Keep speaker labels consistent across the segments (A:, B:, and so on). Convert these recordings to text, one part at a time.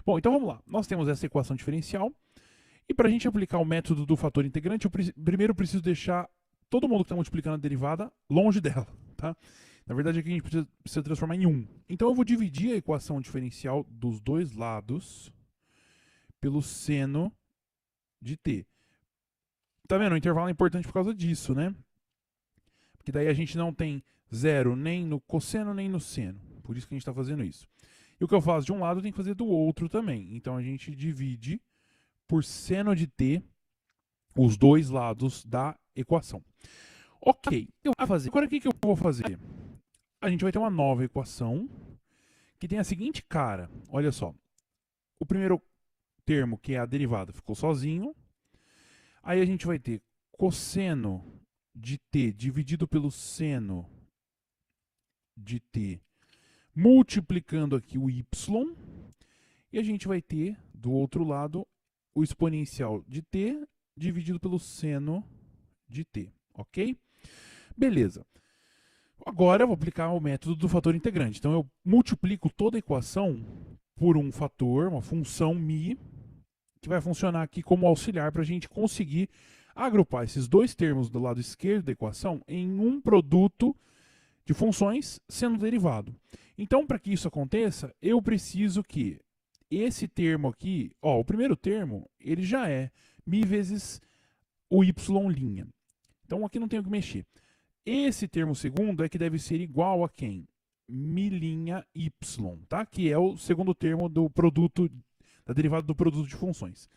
A: Bom, então vamos lá. Nós temos essa equação diferencial. E para a gente aplicar o método do fator integrante, eu primeiro preciso deixar todo mundo que está multiplicando a derivada longe dela. Tá? Na verdade, aqui a gente precisa transformar em 1. Então eu vou dividir a equação diferencial dos dois lados pelo seno de t. Tá vendo? O intervalo é importante por causa disso, né? Porque daí a gente não tem zero nem no cosseno nem no seno. Por isso que a gente está fazendo isso. E o que eu faço de um lado, eu tenho que fazer do outro também. Então a gente divide por seno de t os dois lados da equação. Ok, eu vou fazer. Agora o que eu vou fazer? A gente vai ter uma nova equação que tem a seguinte cara. Olha só. O primeiro termo, que é a derivada, ficou sozinho. Aí a gente vai ter cosseno de t dividido pelo seno de t, multiplicando aqui o y. E a gente vai ter, do outro lado, o exponencial de t dividido pelo seno de t. Ok? Beleza. Agora eu vou aplicar o método do fator integrante. Então eu multiplico toda a equação por um fator, uma função μ, que vai funcionar aqui como auxiliar para a gente conseguir agrupar esses dois termos do lado esquerdo da equação em um produto de funções sendo derivado. Então, para que isso aconteça, eu preciso que esse termo aqui, ó, o primeiro termo, ele já é μ vezes o y'. Então aqui não tenho que mexer. Esse termo segundo é que deve ser igual a quem? μ'y, tá? Que é o segundo termo do produto, da derivada do produto de funções.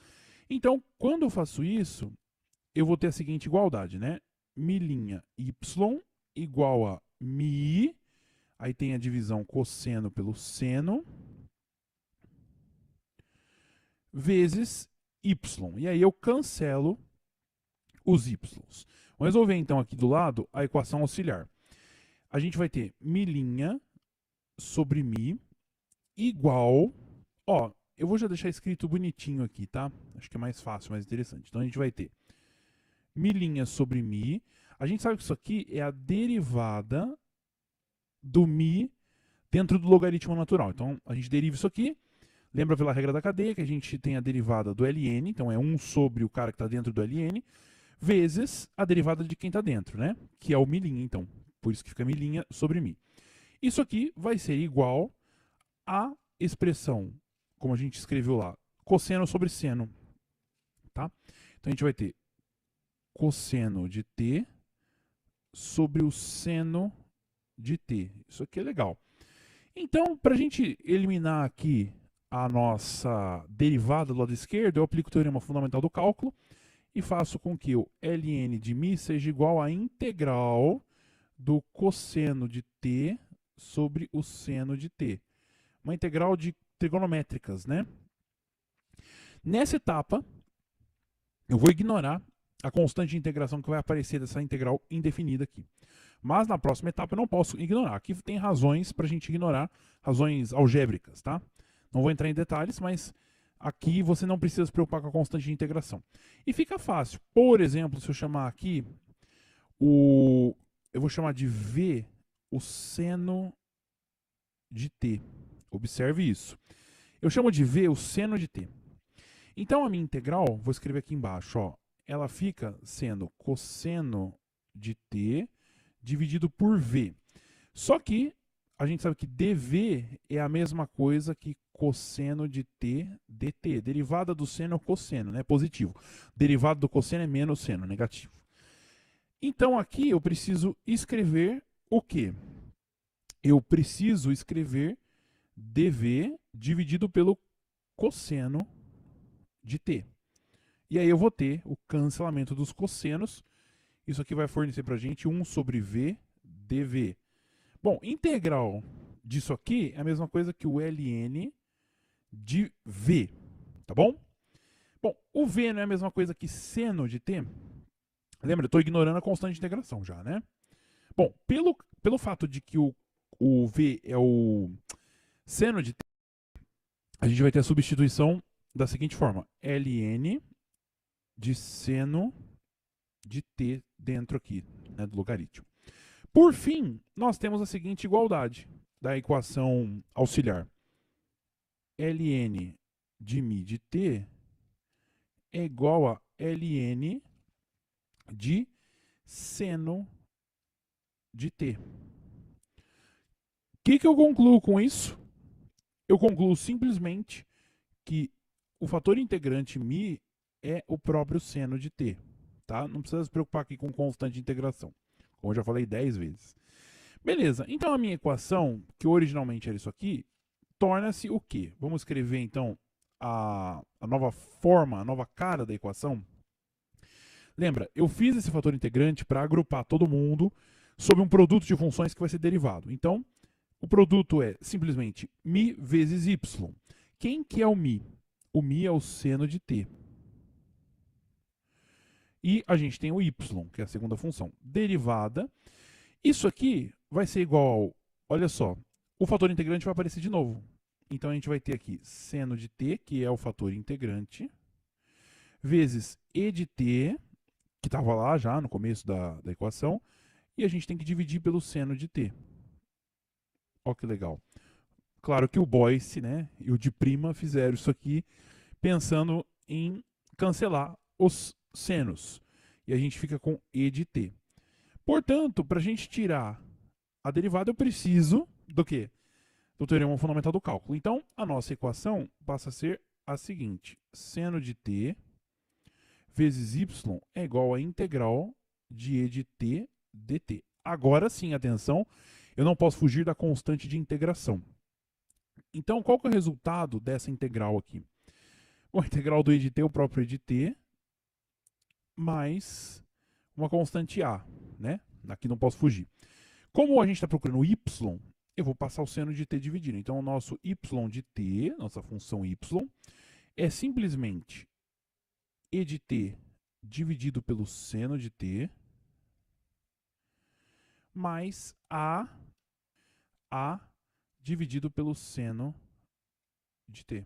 A: Então, quando eu faço isso, eu vou ter a seguinte igualdade, né? μ'y igual a μi, aí tem a divisão cosseno pelo seno, vezes y. E aí eu cancelo os y's. Vamos resolver então aqui do lado a equação auxiliar. A gente vai ter μ' sobre mi igual, ó, eu vou já deixar escrito bonitinho aqui, tá? Acho que é mais fácil, mais interessante. Então a gente vai ter μ' sobre mi. A gente sabe que isso aqui é a derivada do mi dentro do logaritmo natural. Então a gente deriva isso aqui. Lembra pela regra da cadeia que a gente tem a derivada do ln, então é 1 sobre o cara que está dentro do ln, vezes a derivada de quem está dentro, né? Que é o μ', então. Por isso que fica μ' sobre mi. Isso aqui vai ser igual à expressão, como a gente escreveu lá, cosseno sobre seno. Tá? Então a gente vai ter cosseno de t sobre o seno de t. Isso aqui é legal. Então, para a gente eliminar aqui a nossa derivada do lado esquerdo, eu aplico o teorema fundamental do cálculo e faço com que o ln de mi seja igual à integral do cosseno de t sobre o seno de t. Uma integral de trigonométricas, né? Nessa etapa, eu vou ignorar a constante de integração que vai aparecer dessa integral indefinida aqui. Mas na próxima etapa eu não posso ignorar. Aqui tem razões para a gente ignorar, razões algébricas, tá? Não vou entrar em detalhes, mas aqui você não precisa se preocupar com a constante de integração. E fica fácil. Por exemplo, se eu chamar aqui eu vou chamar de v o seno de t. Observe isso. Eu chamo de v o seno de t. Então a minha integral, vou escrever aqui embaixo, ó, ela fica sendo cosseno de t dividido por v. Só que a gente sabe que dv é a mesma coisa que cosseno de t dt. Derivada do seno é o cosseno, né? Positivo. Derivada do cosseno é menos seno, negativo. Então aqui eu preciso escrever o quê? Eu preciso escrever dv dividido pelo cosseno de t. E aí eu vou ter o cancelamento dos cossenos. Isso aqui vai fornecer para a gente 1 sobre v dv. Bom, integral disso aqui é a mesma coisa que o ln de v, tá bom? Bom, o v não é a mesma coisa que seno de t? Lembra, eu estou ignorando a constante de integração já, né? Bom, pelo fato de que o v é o seno de t, a gente vai ter a substituição da seguinte forma. ln de seno de t dentro aqui, né, do logaritmo. Por fim, nós temos a seguinte igualdade da equação auxiliar. ln de mi de t é igual a ln de seno de t. O que eu concluo com isso? Eu concluo simplesmente que o fator integrante μ é o próprio seno de t. Tá? Não precisa se preocupar aqui com constante de integração, como eu já falei 10 vezes. Beleza, então a minha equação, que originalmente era isso aqui, torna-se o quê? Vamos escrever então a nova forma, a nova cara da equação. Lembra, eu fiz esse fator integrante para agrupar todo mundo sob um produto de funções que vai ser derivado. Então, o produto é simplesmente μ vezes y. Quem que é o μ? O μ é o seno de t. E a gente tem o y, que é a segunda função. Derivada. Isso aqui vai ser igual ao... Olha só, o fator integrante vai aparecer de novo. Então a gente vai ter aqui seno de t, que é o fator integrante, vezes e de t, que estava lá já no começo da equação, e a gente tem que dividir pelo seno de t. Olha que legal. Claro que o Boyce, né, e o de prima fizeram isso aqui pensando em cancelar os senos. E a gente fica com e de t. Portanto, para a gente tirar a derivada, eu preciso do quê? Do teorema fundamental do cálculo. Então, a nossa equação passa a ser a seguinte. Seno de t vezes y é igual a integral de e de t dt. Agora sim, atenção, eu não posso fugir da constante de integração. Então, qual que é o resultado dessa integral aqui? Bom, a integral do e de t é o próprio e de t, mais uma constante a, né? Aqui não posso fugir. Como a gente está procurando y, eu vou passar o seno de t dividindo. Então, o nosso y de t, nossa função y, é simplesmente e de t dividido pelo seno de t, mais a dividido pelo seno de t.